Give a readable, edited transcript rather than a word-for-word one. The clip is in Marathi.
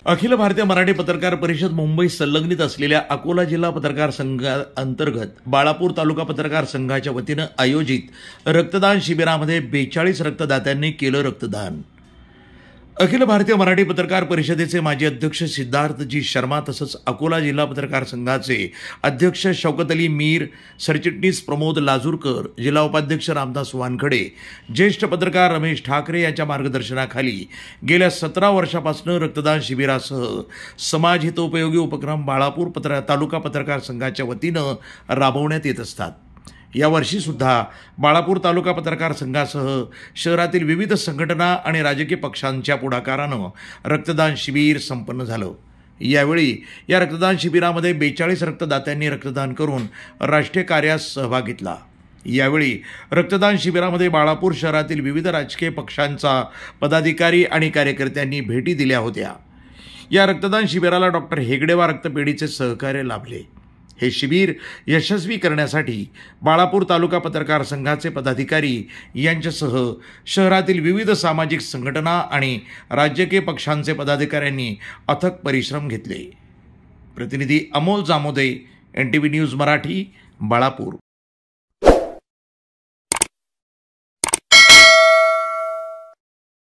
अखिल भारतीय मराठी पत्रकार परिषद मुंबई संलग्नित असलेल्या अकोला जिल्हा पत्रकार संघाअंतर्गत बाळापूर तालुका पत्रकार संघाच्या वतीनं आयोजित रक्तदान शिबिरामध्ये 42 रक्तदात्यांनी केलं रक्तदान। अखिल भारतीय मराठी पत्रकार परिषदेचे माजी अध्यक्ष सिद्धार्थजी शर्मा तसंच अकोला जिल्हा पत्रकार संघाचे अध्यक्ष शौकत अली मीर, सरचिटणीस प्रमोद लाजूरकर, जिल्हा उपाध्यक्ष रामदास वानखडे, ज्येष्ठ पत्रकार रमेश ठाकरे यांच्या मार्गदर्शनाखाली गेल्या 17 वर्षापासून रक्तदान शिबिरासह समाज हितोपयोगी उपक्रम बाळापूर तालुका पत्रकार संघाच्या वतीनं राबवण्यात येत असतात। यावर्षी सुद्धा बाळापूर तालुका पत्रकार संघासह शहरातील विविध संघटना आणि राजकीय पक्षांच्या पुढाकारानं रक्तदान शिबिर संपन्न झालं। यावेळी या रक्तदान शिबिरामध्ये 42 रक्तदात्यांनी रक्तदान करून राष्ट्रीय कार्यात सहभाग घेतला। यावेळी रक्तदान शिबिरामध्ये बाळापूर शहरातील विविध राजकीय पक्षांचा पदाधिकारी आणि कार्यकर्त्यांनी भेटी दिल्या होत्या। या रक्तदान शिबिराला डॉक्टर हेगडेवार रक्तपेढीचे सहकार्य लाभले। हे शिबिर यशस्वी करण्यासाठी बाळापूर तालुका पत्रकार संघाचे पदाधिकारी यांच्यासह शहरातील विविध सामाजिक संघटना आणि राजकीय पक्षांचे पदाधिकाऱ्यांनी अथक परिश्रम घेतले। प्रतिनिधी अमोल जामोदे, NTV न्यूज मराठी, बाळापूर।